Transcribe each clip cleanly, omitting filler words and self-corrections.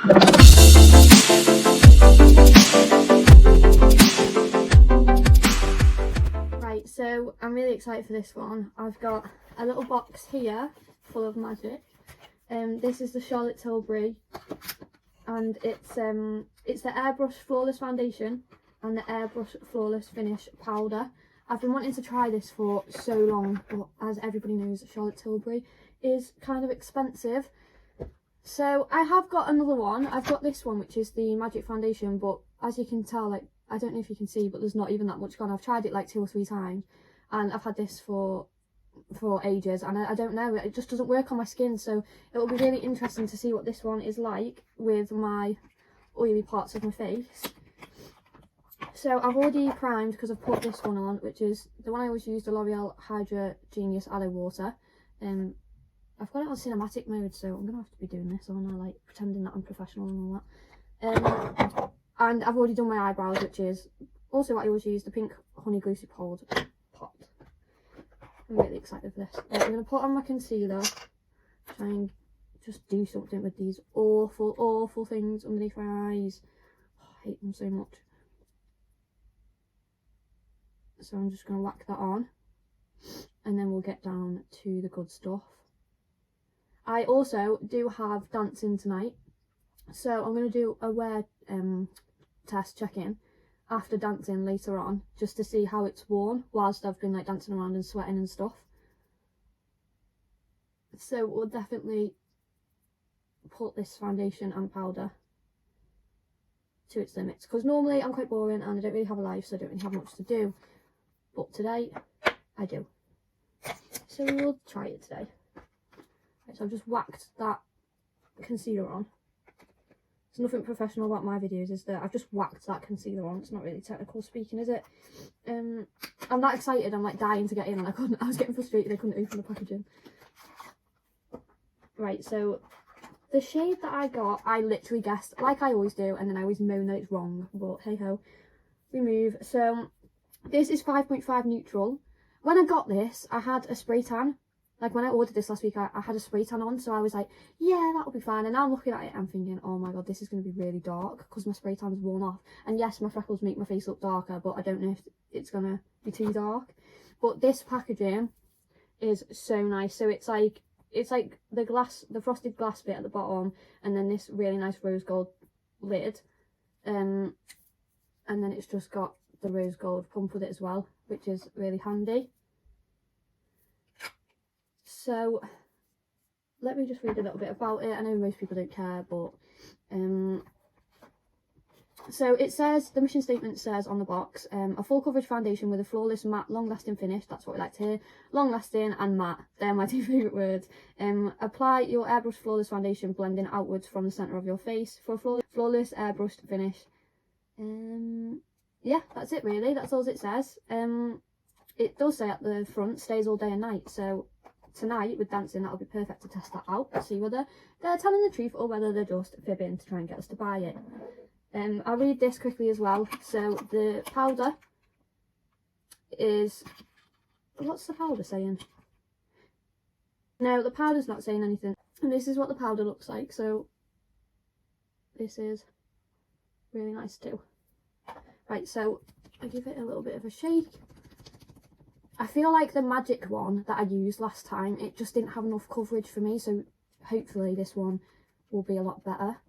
Right, so I'm really excited for this one. I've got a little box here full of magic. This is the Charlotte Tilbury, and it's the Airbrush Flawless Foundation and the Airbrush Flawless Finish Powder. I've been wanting to try this for so long, but as everybody knows, Charlotte Tilbury is kind of expensive. So I have got another one. I've got this one, which is the Magic Foundation, but as you can tell, like, I don't know if you can see, but there's not even that much gone. I've tried it like 2 or 3 times, and I've had this for ages, and I don't know, it just doesn't work on my skin. So it will be really interesting to see what this one is like with my oily parts of my face. So I've already primed because I've put this one on, which is the one I always use, the L'Oreal Hydra Genius Aloe Water. I've got it on cinematic mode, so I'm gonna have to be doing this on there, like pretending that I'm professional and all that. And I've already done my eyebrows, which is also what I always use, the pink honey glossy pot. I'm really excited for this. Right, I'm gonna put on my concealer, try and just do something with these awful things underneath my eyes. Oh, I hate them so much. So I'm just gonna whack that on, and then we'll get down to the good stuff. I also do have dancing tonight, so I'm going to do a wear test check-in after dancing later on, just to see how it's worn whilst I've been like dancing around and sweating and stuff. So we'll definitely put this foundation and powder to its limits, because normally I'm quite boring and I don't really have a life, so I don't really have much to do, but today I do. So we will try it today. So I've just whacked that concealer on. There's nothing professional about my videos, is there? I've just whacked that concealer on. It's not really technical speaking, is it? I'm that excited, I'm like dying to get in, and I was getting frustrated I couldn't open the packaging. Right, so the shade that I got, I literally guessed, like I always do, and then I always moan that it's wrong, but hey ho, we move. So this is 5.5 neutral. When I got this, I had a spray tan. Like when I ordered this last week, I had a spray tan on, so I was like, yeah, that'll be fine. And now I'm looking at it, I'm thinking, oh my god, this is going to be really dark because my spray tan's worn off. And yes, my freckles make my face look darker, but I don't know if it's going to be too dark. But this packaging is so nice. So it's like the frosted glass bit at the bottom, and then this really nice rose gold lid. And then it's just got the rose gold pump with it as well, which is really handy. So let me just read a little bit about it. I know most people don't care, but so it says, the mission statement says on the box, a full coverage foundation with a flawless, matte, long-lasting finish. That's what we like to hear. Long-lasting and matte, they're my 2 favourite words. Apply your airbrush flawless foundation blending outwards from the centre of your face for a flawless airbrushed finish. Yeah, that's it really. That's all it says. It does say at the front, stays all day and night, so tonight with dancing that'll be perfect to test that out and see whether they're telling the truth or whether they're just fibbing to try and get us to buy it. I'll read this quickly as well. So the powder is, what's the powder saying? No, the powder's not saying anything, and this is what the powder looks like. So this is really nice too. Right, so I give it a little bit of a shake. I feel like the magic one that I used last time, it just didn't have enough coverage for me, so hopefully this one will be a lot better.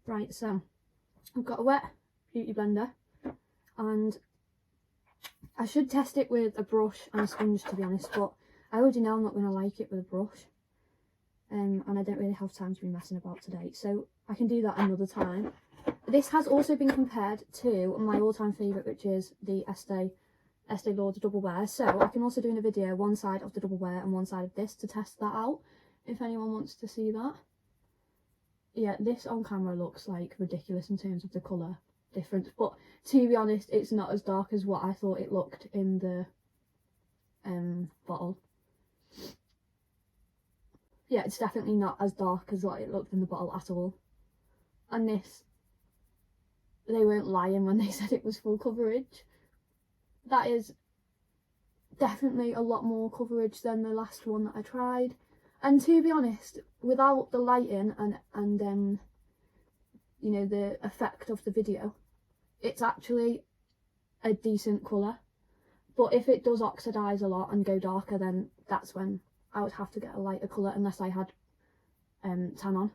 Right, so I've got a wet beauty blender, and I should test it with a brush and a sponge, to be honest, but I already know I'm not going to like it with a brush, and I don't really have time to be messing about today, so I can do that another time. This has also been compared to my all-time favourite, which is the Estee Lauder Double Wear. So I can also do in a video one side of the Double Wear and one side of this to test that out, if anyone wants to see that. Yeah, this on camera looks like ridiculous in terms of the colour difference, but to be honest, it's not as dark as what I thought it looked in the bottle. Yeah, it's definitely not as dark as what it looked in the bottle at all. And this, they weren't lying when they said it was full coverage. That is definitely a lot more coverage than the last one that I tried. And to be honest, without the lighting and you know, the effect of the video, it's actually a decent colour. But if it does oxidise a lot and go darker, then that's when I would have to get a lighter colour, unless I had tan on.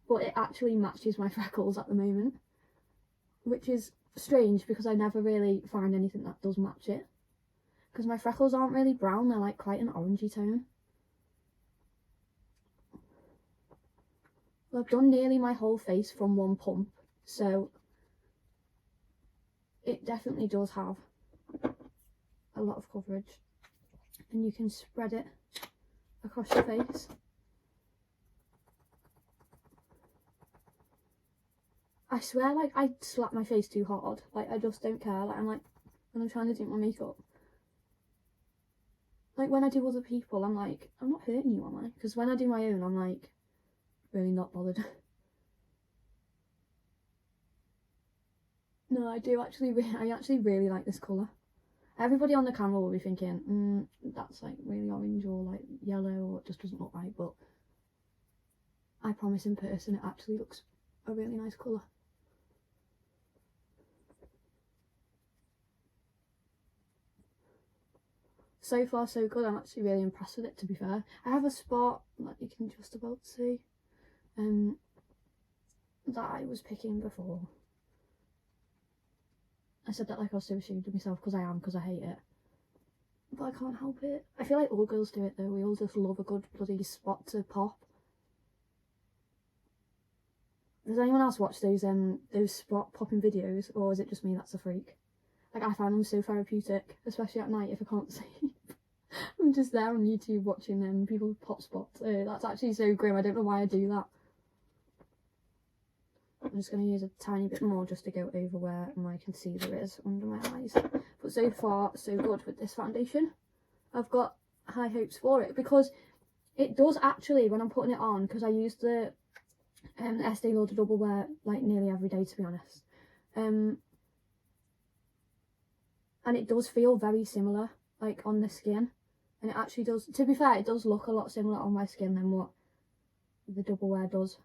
But it actually matches my freckles at the moment, which is strange because I never really find anything that does match it. Because my freckles aren't really brown, they're like quite an orangey tone. Well, I've done nearly my whole face from one pump, so it definitely does have a lot of coverage, and you can spread it across your face. I swear, like, I slap my face too hard. Like, I just don't care. Like, I'm like, when I'm trying to do my makeup, like, when I do other people, I'm like, I'm not hurting you, am I? Because when I do my own, I'm like, really not bothered. No, I do actually, I actually really like this colour. Everybody on the camera will be thinking, that's like really orange or like yellow, or it just doesn't look right, but I promise in person it actually looks a really nice colour. So far so good. I'm actually really impressed with it, to be fair. I have a spot that you can just about see that I was picking before. I said that like I was so ashamed of myself, because I am, because I hate it. But I can't help it. I feel like all girls do it though. We all just love a good bloody spot to pop. Does anyone else watch those spot popping videos, or is it just me that's a freak? Like, I find them so therapeutic, especially at night if I can't sleep. I'm just there on YouTube watching people pop spots. That's actually so grim. I don't know why I do that. I'm just going to use a tiny bit more just to go over where my concealer is under my eyes. But so far, so good with this foundation. I've got high hopes for it, because it does actually, when I'm putting it on, because I use the Estee Lauder Double Wear like nearly every day, to be honest. And it does feel very similar, like, on the skin. And it actually does, to be fair, it does look a lot similar on my skin than what the Double Wear does.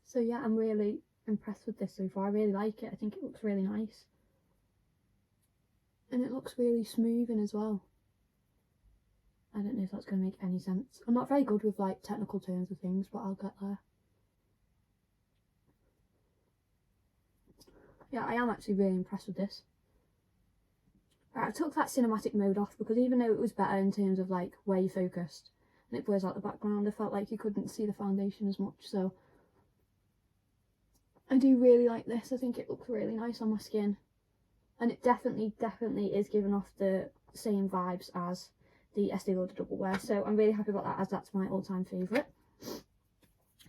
So yeah, I'm really impressed with this so far. I really like it. I think it looks really nice. And it looks really smoothing as well. I don't know if that's going to make any sense. I'm not very good with like technical terms of things, but I'll get there. Yeah, I am actually really impressed with this. I took that cinematic mode off, because even though it was better in terms of like where you focused and it blurs out the background, I felt like you couldn't see the foundation as much. So I do really like this. I think it looks really nice on my skin, and it definitely is giving off the same vibes as the Estee Lauder Double Wear. So I'm really happy about that, as that's my all-time favourite.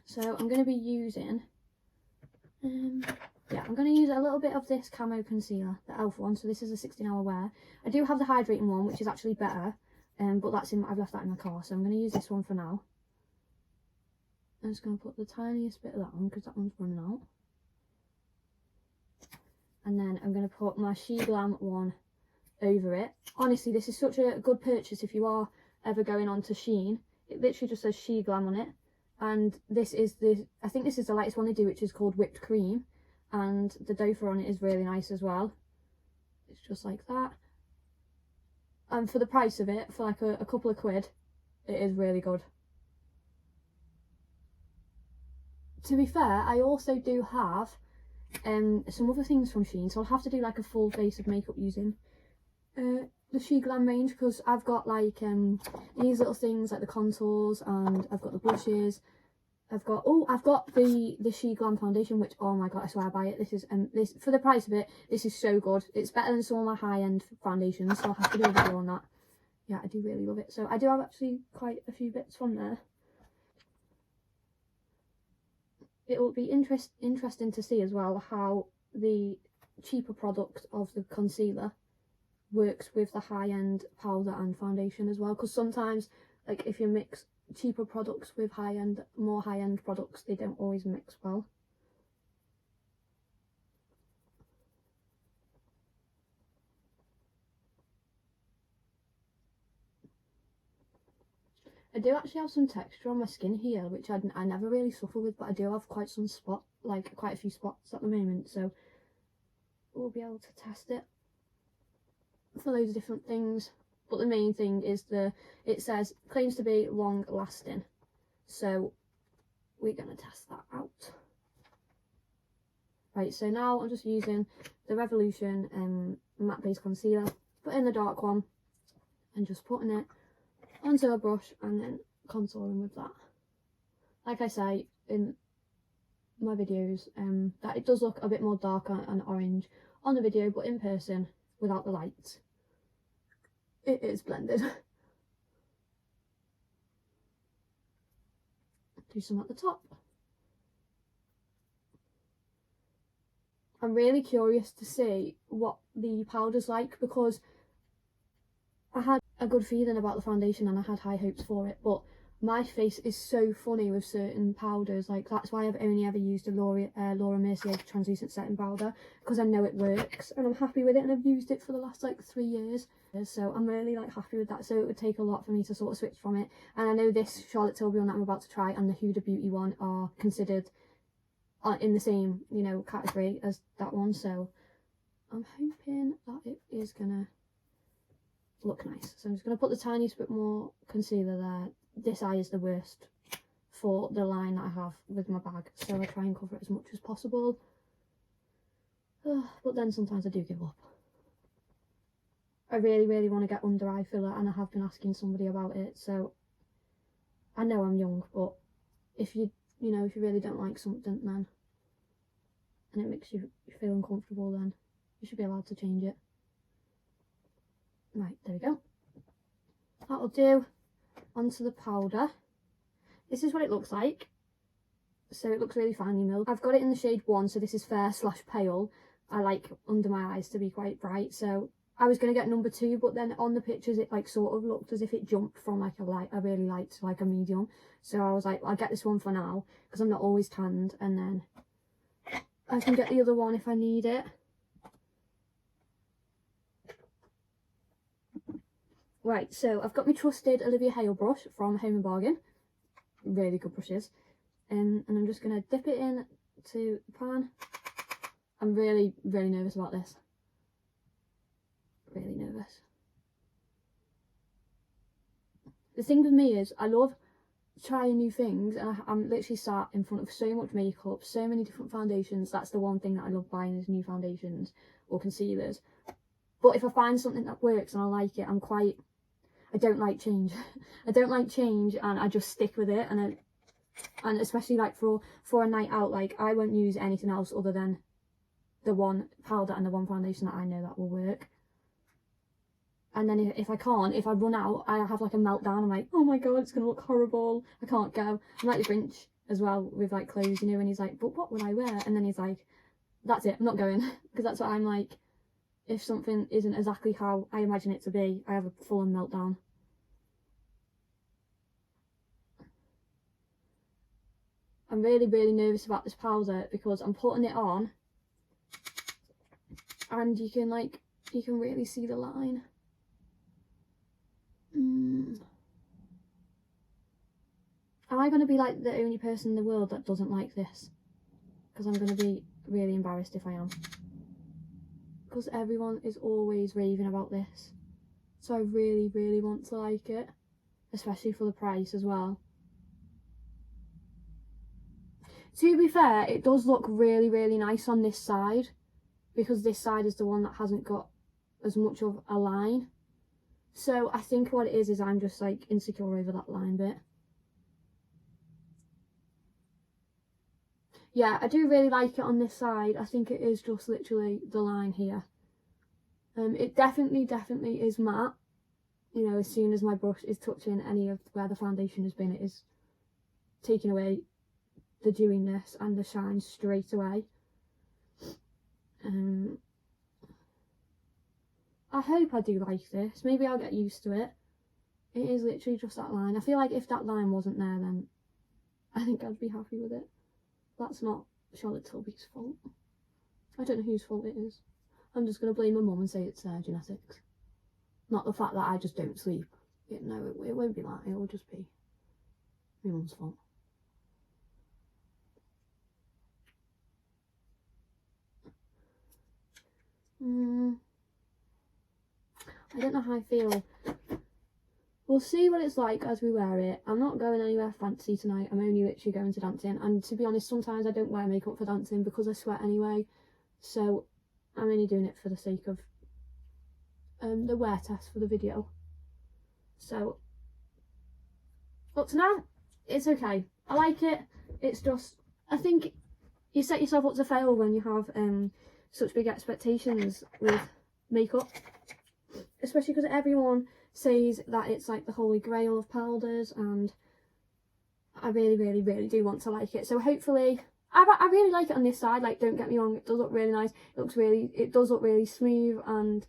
So I'm going to be using I'm going to use a little bit of this camo concealer, the e.l.f. one. So this is a 16-hour wear. I do have the hydrating one, which is actually better, but I've left that in my car, so I'm going to use this one for now. I'm just going to put the tiniest bit of that on, because that one's running out. And then I'm going to put my She Glam one over it. Honestly, this is such a good purchase if you are ever going on to Shein. It literally just says She Glam on it. And this is I think this is the lightest one they do, which is called Whipped Cream. And the dough on it is really nice as well. It's just like that. And for the price of it, for like a couple of quid, it is really good. To be fair, I also do have some other things from Shein, so I'll have to do like a full face of makeup using the She Glam range, because I've got like these little things like the contours, and I've got the blushes. I've got the She Glam foundation, which, oh my god, I swear I buy it. This is this, for the price of it, this is so good. It's better than some of my high-end foundations, so I'll have to do a video on that. Yeah, I do really love it. So I do have actually quite a few bits from there. It will be interesting to see as well how the cheaper product of the concealer works with the high-end powder and foundation as well, because sometimes, like, if you mix cheaper products with more high-end products, they don't always mix well. I do actually have some texture on my skin here, which I never really suffer with, but I do have quite a few spots at the moment, so we'll be able to test it for loads of different things. But the main thing is it says claims to be long lasting, so we're going to test that out. Right, so now I'm just using the Revolution matte base concealer, put in the dark one and just putting it onto a brush and then contouring with that. Like I say in my videos, that it does look a bit more darker and orange on the video, but in person without the lights it is blended. Do some at the top. I'm really curious to see what the powder's like, because I had a good feeling about the foundation and I had high hopes for it, but my face is so funny with certain powders. Like, that's why I've only ever used a Laura Mercier translucent setting powder, because I know it works and I'm happy with it, and I've used it for the last like 3 years, so I'm really like happy with that. So it would take a lot for me to sort of switch from it, and I know this Charlotte Tilbury one that I'm about to try and the Huda Beauty one are considered in the same, you know, category as that one, so I'm hoping that it is gonna look nice. So I'm just gonna put the tiniest bit more concealer there. This eye is the worst for the line that I have with my bag, so I try and cover it as much as possible. But then sometimes I do give up. I really want to get under eye filler, and I have been asking somebody about it, so I know I'm young, but if you really don't like something, then, and it makes you feel uncomfortable, then you should be allowed to change it. Right, there we go. That'll do. Onto the powder. This is what it looks like. So it looks really finely milled. I've got it in the shade 1, so this is fair / pale. I like under my eyes to be quite bright, so I was going to get number 2, but then on the pictures it like sort of looked as if it jumped from like a really light to like a medium, so I was like, I'll get this one for now because I'm not always tanned, and then I can get the other one if I need it. Right, so I've got my trusted Olivia Hale brush from Home & Bargain. Really good brushes. And I'm just going to dip it in to the pan. I'm really nervous about this. Really nervous. The thing with me is I love trying new things, and I'm literally sat in front of so much makeup, so many different foundations. That's the one thing that I love buying, is new foundations or concealers. But if I find something that works and I like it, I don't like change. I don't like change, and I just stick with it, and especially like for a night out, like I won't use anything else other than the one powder and the one foundation that I know that will work. And then if I run out, I have like a meltdown. I'm like, oh my god, it's gonna look horrible, I can't go. I'm like the Grinch as well with like clothes, you know, and he's like, but what will I wear? And then he's like, that's it, I'm not going. Because that's what I'm like. If something isn't exactly how I imagine it to be, I have a full-on meltdown. I'm really nervous about this powder because I'm putting it on and you can really see the line. Am I going to be like the only person in the world that doesn't like this? Because I'm going to be really embarrassed if I am. Because everyone is always raving about this, so I really want to like it, especially for the price as well. To be fair, it does look really nice on this side, because this side is the one that hasn't got as much of a line. So I think what it is I'm just like insecure over that line bit. Yeah, I do really like it on this side. I think it is just literally the line here. It definitely is matte. You know, as soon as my brush is touching any of where the foundation has been, it is taking away the dewiness and the shine straight away. I hope I do like this. Maybe I'll get used to it. It is literally just that line. I feel like if that line wasn't there, then I think I'd be happy with it. That's not Charlotte Tilbury's fault. I don't know whose fault it is. I'm just going to blame my mum and say it's genetics. Not the fact that I just don't sleep. No, it won't be that. It will just be My mum's fault. I don't know how I feel. We'll see what it's like as we wear it. I'm not going anywhere fancy tonight. I'm only literally going to dancing. And to be honest, sometimes I don't wear makeup for dancing because I sweat anyway. So I'm only doing it for the sake of the wear test for the video. So up to now, it's okay. I like it. It's just, I think you set yourself up to fail when you have such big expectations with makeup. Especially because everyone says that it's like the holy grail of powders, and I really do want to like it. So hopefully, I really like it on this side. Like, don't get me wrong, it does look really nice. It does look really smooth, and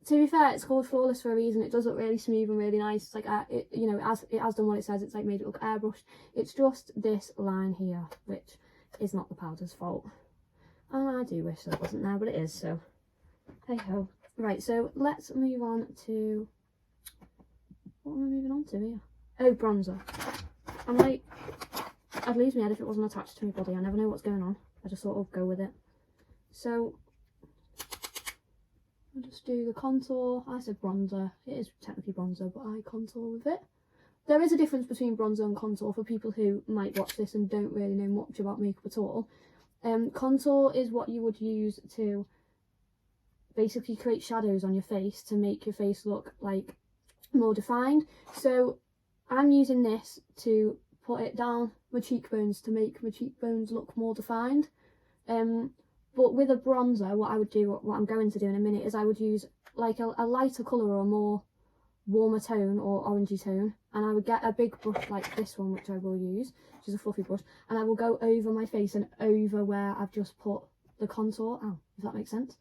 to be fair, it's called Flawless for a reason. It does look really smooth and really nice. It's like you know, it has done what it says. It's like made it look airbrushed. It's just this line here, which is not the powder's fault. And I do wish that wasn't there, but it is. So hey ho. Right, so let's move on to, what am I moving on to here? Oh, bronzer. I'm like, I'd lose my head if it wasn't attached to my body. I never know what's going on. I just sort of go with it. So I'll just do the contour. I said bronzer. It is technically bronzer, but I contour with it. There is a difference between bronzer and contour for people who might watch this and don't really know much about makeup at all. Contour is what you would use to basically create shadows on your face to make your face look like more defined. So I'm using this to put it down my cheekbones to make my cheekbones look more defined. But with a bronzer, what I'm going to do in a minute, is I would use like a lighter colour or a more warmer tone or orangey tone, and I would get a big brush like this one, which I will use, which is a fluffy brush, and I will go over my face and over where I've just put the contour. Oh, if that makes sense.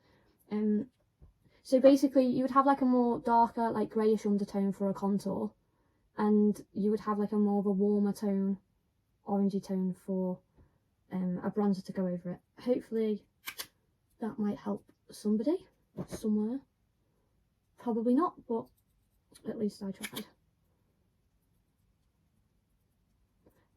So basically you would have like a more darker, like greyish undertone for a contour, and you would have like a more of a warmer tone, orangey tone for a bronzer to go over it. Hopefully that might help somebody somewhere. Probably not, but at least I tried.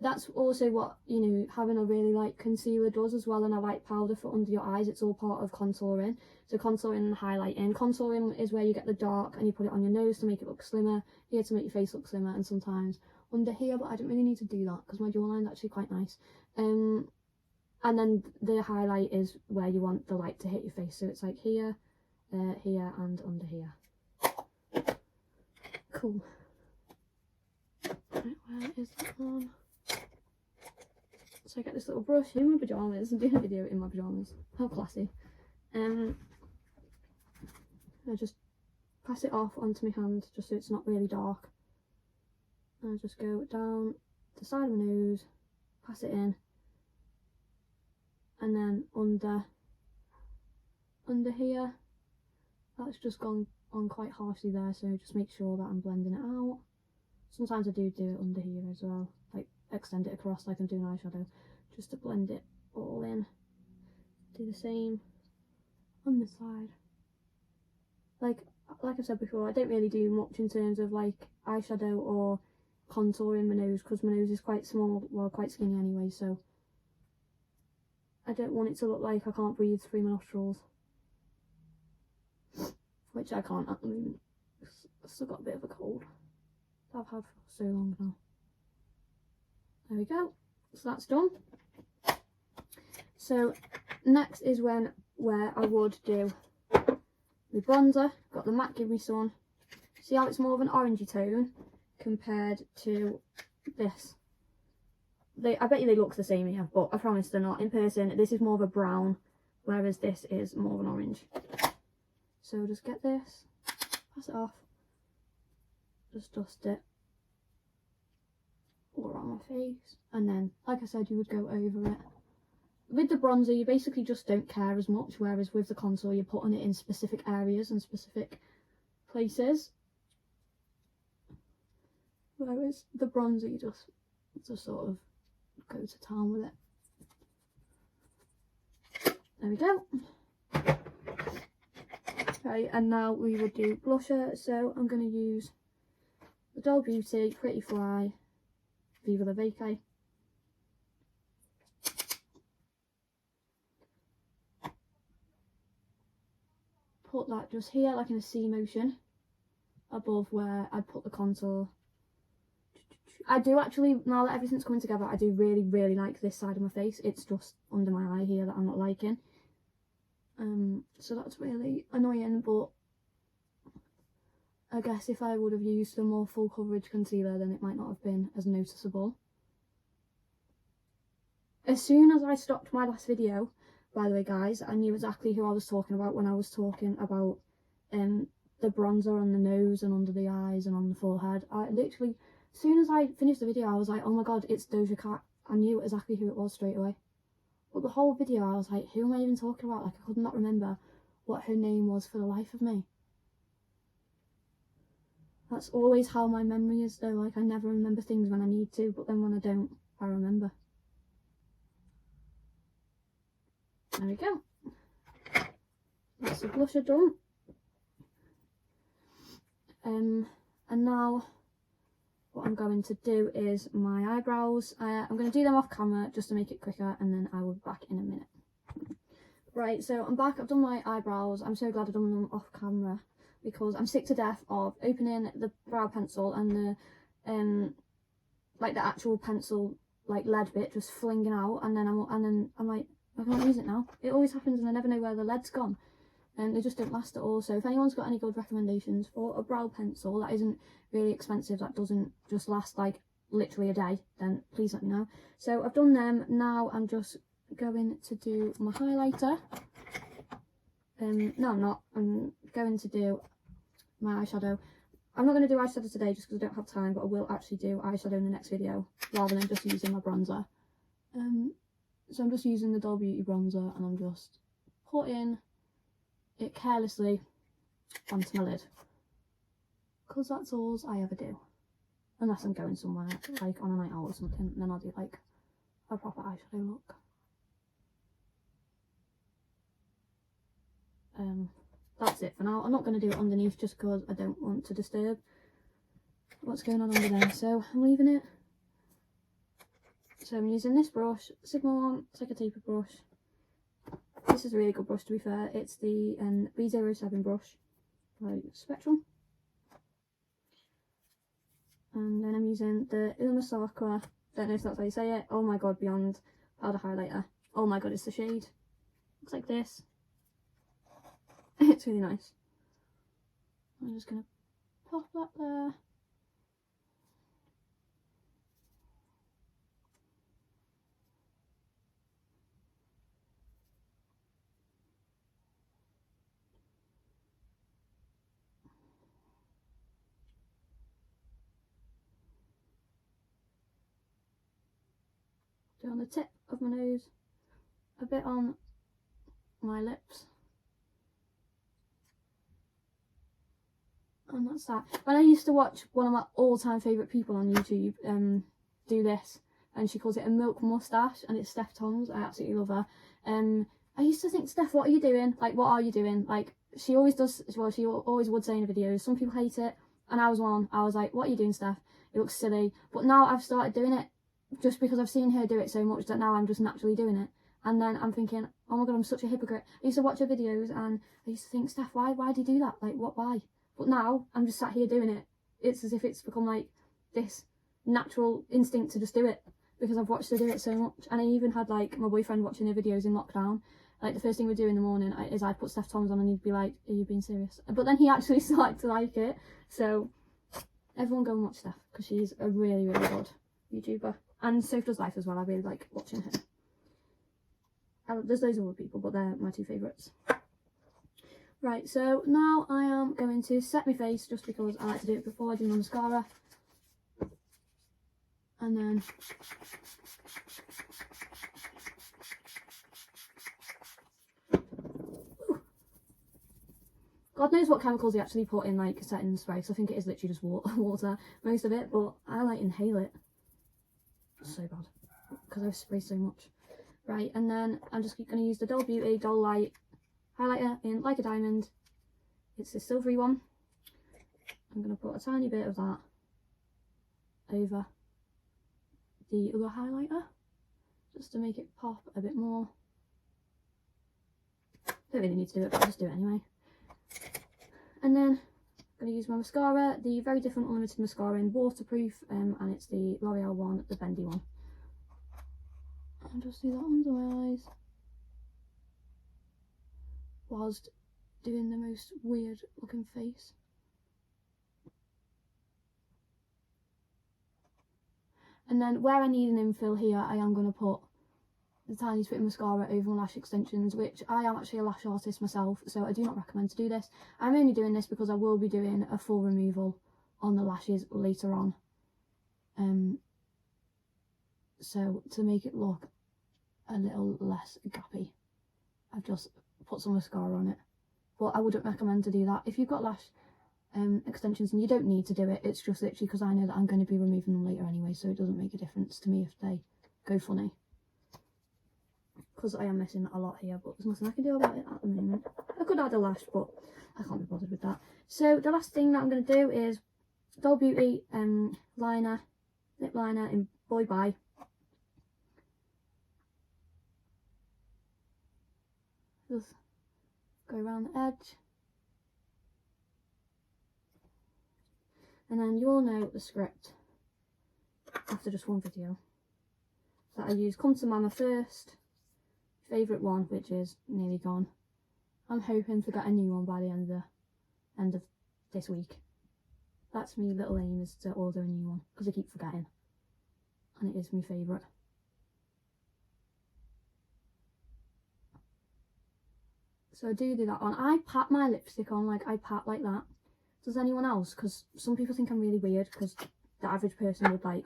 That's also what, you know, having a really light concealer does as well, and a light powder for under your eyes. It's all part of contouring. So contouring and highlighting. Contouring is where you get the dark and you put it on your nose to make it look slimmer, here to make your face look slimmer, and sometimes under here, but I don't really need to do that because my jawline's actually quite nice. And then the highlight is where you want the light to hit your face. So it's like here, here, and under here. Cool. Right, where is that one? So I get this little brush in my pyjamas and doing a video in my pyjamas. How classy. I just pass it off onto my hand just so it's not really dark. And I just go down the side of my nose, pass it in, and then under here, that's just gone on quite harshly there, so just make sure that I'm blending it out. Sometimes I do it under here as well, like extend it across like I'm doing eyeshadow, just to blend it all in. Do the same on this side. Like I said before, I don't really do much in terms of like eyeshadow or contouring my nose, because my nose is quite small, well, quite skinny anyway, so I don't want it to look like I can't breathe through my nostrils, which I can't at the moment. I've still got a bit of a cold that I've had for so long now. There we go, so that's done. So next is where I would do the bronzer. Got the MAC Give Me Sun. See how it's more of an orangey tone compared to this. I bet you they look the same here, but I promise they're not. In person, this is more of a brown, whereas this is more of an orange. So just get this, pass it off, just dust it all around my face, and then, like I said, you would go over it. With the bronzer, you basically just don't care as much, whereas with the contour, you're putting it in specific areas and specific places. Whereas the bronzer, you just sort of go to town with it. There we go. Okay, and now we will do blusher. So I'm going to use the Doll Beauty Pretty Fly Viva la vacay. Put that just here, like in a C motion, above where I'd put the contour. I do actually, now that everything's coming together, I do really like this side of my face. It's just under my eye here that I'm not liking. So that's really annoying, but I guess if I would have used a more full coverage concealer, then it might not have been as noticeable. As soon as I stopped my last video, by the way guys, I knew exactly who I was talking about when I was talking about the bronzer on the nose and under the eyes and on the forehead. I literally, as soon as I finished the video, I was like, oh my god, it's Doja Cat. I knew exactly who it was straight away. But the whole video I was like, who am I even talking about? Like, I could not remember what her name was for the life of me. That's always how my memory is though, like I never remember things when I need to, but then when I don't, I remember. There we go. That's the blusher done. And now what I'm going to do is my eyebrows. I'm going to do them off camera just to make it quicker, and then I will be back in a minute. Right, so I'm back. I've done my eyebrows. I'm so glad I've done them off camera because I'm sick to death of opening the brow pencil and the like the actual pencil like lead bit just flinging out, and then I'm like, I can't use it now. It always happens and I never know where the lead's gone, and they just don't last at all. So if anyone's got any good recommendations for a brow pencil that isn't really expensive, that doesn't just last like literally a day, then please let me know. So I've done them. Now I'm just going to do my highlighter. No I'm not. I'm going to do my eyeshadow. I'm not going to do eyeshadow today just because I don't have time, but I will actually do eyeshadow in the next video rather than just using my bronzer. So I'm just using the Doll Beauty bronzer and I'm just putting it carelessly onto my lid, because that's all I ever do, unless I'm going somewhere like on a night out or something, and then I'll do like a proper eyeshadow look. That's it for now. I'm not going to do it underneath just because I don't want to disturb what's going on under there, so I'm leaving it. So I'm using this brush, Sigma one. It's like a taper brush. This is a really good brush to be fair. It's the B07 brush by Spectrum. And then I'm using the Umasakura, don't know if that's how you say it, oh my god, Beyond powder highlighter. Oh my god, it's the shade. Looks like this. It's really nice. I'm just going to pop that there. Do on the tip of my nose, a bit on my lips. And that's that. When I used to watch one of my all-time favourite people on YouTube do this, and she calls it a milk moustache, and it's Steph Tongs. I absolutely love her. I used to think, Steph, what are you doing? Like, what are you doing? Like, she always does, well, she always would say in her videos, some people hate it, and I was like, what are you doing, Steph? It looks silly. But now I've started doing it just because I've seen her do it so much that now I'm just naturally doing it. And then I'm thinking, oh my god, I'm such a hypocrite. I used to watch her videos and I used to think, Steph, why do you do that? Like, why? But now I'm just sat here doing it. It's as if it's become like this natural instinct to just do it because I've watched her do it so much. And I even had like my boyfriend watching her videos in lockdown. Like the first thing we'd do in the morning is I'd put Steph Tongs on and he'd be like, are you being serious? But then he actually started to like it. So everyone go and watch Steph because she's a really, really good YouTuber. And Soph Does Life as well. I really like watching her. There's loads of other people, but they're my two favourites. Right, so now I am going to set my face just because I like to do it before I do my mascara. And then God knows what chemicals they actually put in like setting spray, so I think it is literally just water, most of it, but I like inhale it. It's so bad because I've sprayed so much. Right, and then I'm just going to use the Doll Beauty Doll Light highlighter in Like a Diamond. It's this silvery one. I'm going to put a tiny bit of that over the other highlighter just to make it pop a bit more. Don't really need to do it, but I'll just do it anyway. And then I'm going to use my mascara, the Very Different Unlimited Mascara in Waterproof, and it's the L'Oreal one, the bendy one. And just do that under my eyes whilst doing the most weird looking face. And then where I need an infill here, I am going to put the tiniest bit of mascara over my lash extensions, which I am actually a lash artist myself, so I do not recommend to do this. I'm only doing this because I will be doing a full removal on the lashes later on. So to make it look a little less gappy, I've just put some mascara on it. But I wouldn't recommend to do that. If you've got lash extensions and you don't need to do it, it's just literally because I know that I'm going to be removing them later anyway, so it doesn't make a difference to me if they go funny. Because I am missing a lot here, but there's nothing I can do about it at the moment. I could add a lash, but I can't be bothered with that. So the last thing that I'm going to do is Doll Beauty liner, lip liner in Boy Bye. Just go around the edge. And then you all know the script after just one video that I use Come to Mama first, favourite one, which is nearly gone. I'm hoping to get a new one by the end of this week. That's my little aim, is to order a new one, because I keep forgetting. And it is my favourite. So I do that on. I pat my lipstick on, like I pat like that. Does anyone else? Because some people think I'm really weird, because the average person would, like,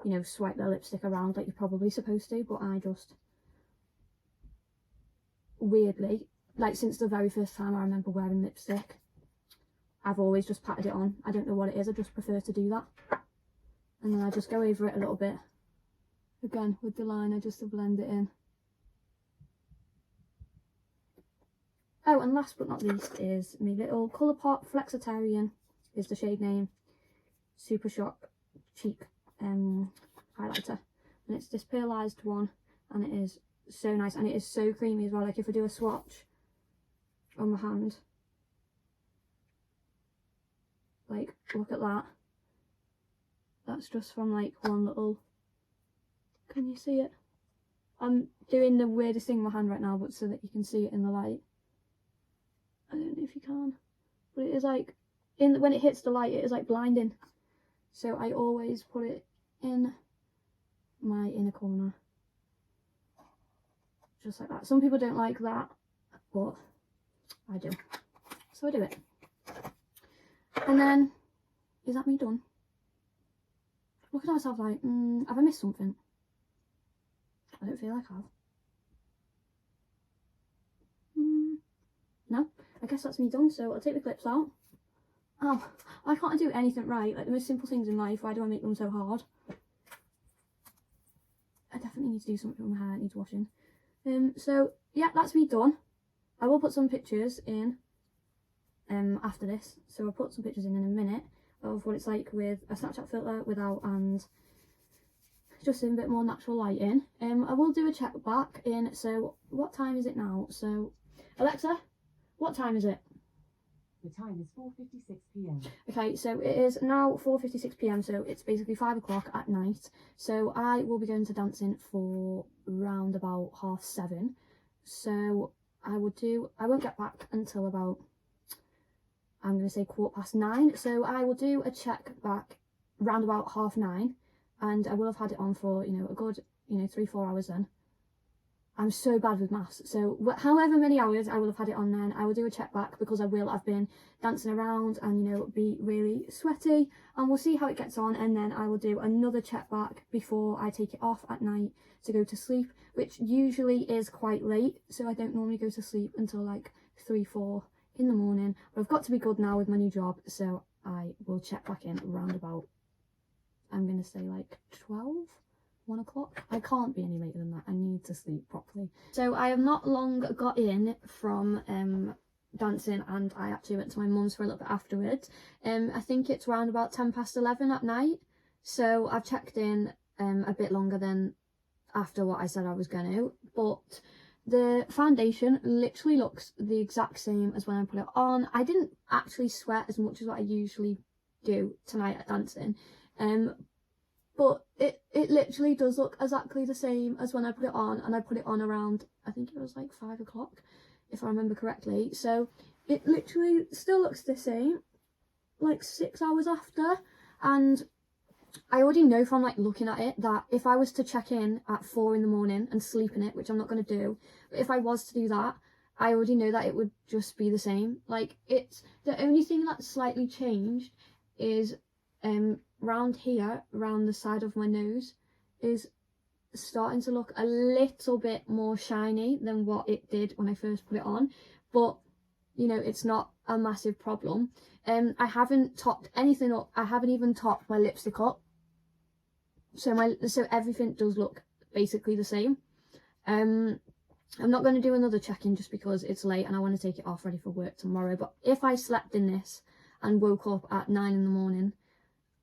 you know, swipe their lipstick around like you're probably supposed to, but I just, weirdly, like since the very first time I remember wearing lipstick, I've always just patted it on. I don't know what it is, I just prefer to do that. And then I just go over it a little bit, again with the liner, just to blend it in. Oh, and last but not least is my little Colourpop Flexitarian, is the shade name, Super Shock Cheek highlighter. And it's this pearlised one, and it is so nice, and it is so creamy as well. Like if I do a swatch on my hand, like look at that. That's just from like one little, can you see it? I'm doing the weirdest thing with my hand right now, but so that you can see it in the light. I don't know if you can, but it is like, when it hits the light, it is like blinding. So I always put it in my inner corner, just like that. Some people don't like that, but I do, so I do it. And then, is that me done? Looking at myself like, have I missed something? I don't feel like I have. No, I guess that's me done, so I'll take the clips out. Oh, why can't I do anything right? Like the most simple things in life, why do I make them so hard? I definitely need to do something with my hair, it needs washing. So yeah, that's me done. I will put some pictures in after this, so I'll put some pictures in a minute of what it's like with a Snapchat filter, without, and just in a bit more natural lighting. I will do a check back in, so what time is it now? So Alexa, what time is it? The time is 4:56 p.m. Okay, so it is now 4:56 p.m, so it's basically 5 o'clock at night. So I will be going to dancing for round about 7:30. So I won't get back until about, I'm going to say 9:15. So I will do a check back round about 9:30, and I will have had it on for, you know, a good, 3-4 hours then. I'm so bad with maths, so however many hours I will have had it on then, I will do a check back, because I will have been dancing around and, be really sweaty, and we'll see how it gets on, and then I will do another check back before I take it off at night to go to sleep, which usually is quite late, so I don't normally go to sleep until like 3-4 in the morning, but I've got to be good now with my new job, so I will check back in round about, I'm going to say like 1 o'clock. I can't be any later than that. I need to sleep properly. So I have not long got in from dancing, and I actually went to my mum's for a little bit afterwards. I think it's around about 11 at night. So I've checked in a bit longer than after what I said I was going to, but the foundation literally looks the exact same as when I put it on. I didn't actually sweat as much as what I usually do tonight at dancing, but it literally does look exactly the same as when I put it on, and I put it on around, I think it was like 5 o'clock, if I remember correctly. So it literally still looks the same, like 6 hours after, and I already know from like looking at it that if I was to check in at 4 in the morning and sleep in it, which I'm not going to do, but if I was to do that, I already know that it would just be the same. Like, it's the only thing that's slightly changed is round here, around the side of my nose, is starting to look a little bit more shiny than what it did when I first put it on, but you know, it's not a massive problem. I haven't topped anything up. I haven't even topped my lipstick up, so everything does look basically the same. I'm not going to do another check-in just because it's late and I want to take it off ready for work tomorrow, but if I slept in this and woke up at 9 in the morning,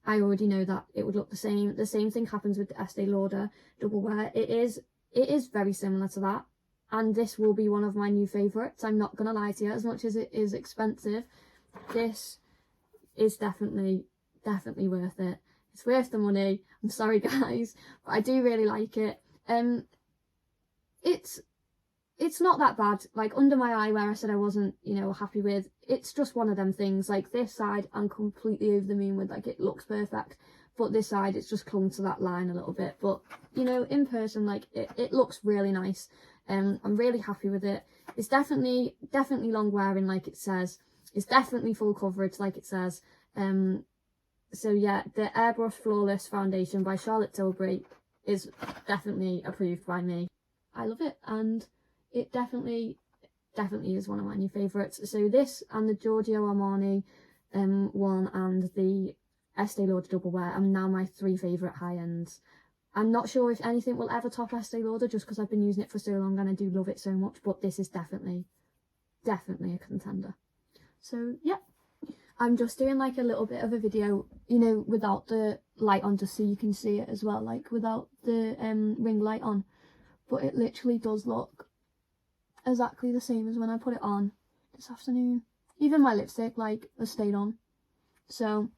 I already know that it would look the same. The same thing happens with the Estee Lauder double wear. It is very similar to that, and this will be one of my new favourites. I'm not going to lie to you, as much as it is expensive, this is definitely worth it. It's worth the money. I'm sorry guys, but I do really like it. It's not that bad. Like, under my eye where I said I wasn't, you know, happy with, it's just one of them things. Like, this side I'm completely over the moon with, like, it looks perfect, but this side it's just clung to that line a little bit. But you know, in person, like, it looks really nice. I'm really happy with it. It's definitely long wearing, like it says. It's definitely full coverage, like it says. So yeah, the Airbrush Flawless Foundation by Charlotte Tilbury is definitely approved by me. I love it, and it definitely is one of my new favourites. So this and the Giorgio Armani one and the Estee Lauder double wear are now my 3 favourite high ends. I'm not sure if anything will ever top Estee Lauder just because I've been using it for so long and I do love it so much, but this is definitely a contender. So yeah, I'm just doing like a little bit of a video, you know, without the light on, just so you can see it as well, like without the ring light on, but it literally does look exactly the same as when I put it on this afternoon. Even my lipstick, like, has stayed on. So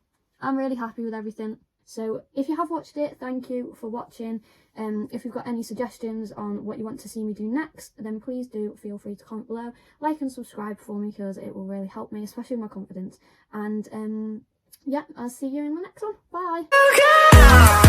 I'm really happy with everything. So if you have watched it, thank you for watching. If you've got any suggestions on what you want to see me do next, then please do feel free to comment below. Like and subscribe for me because it will really help me, especially with my confidence. And yeah, I'll see you in the next one. Bye.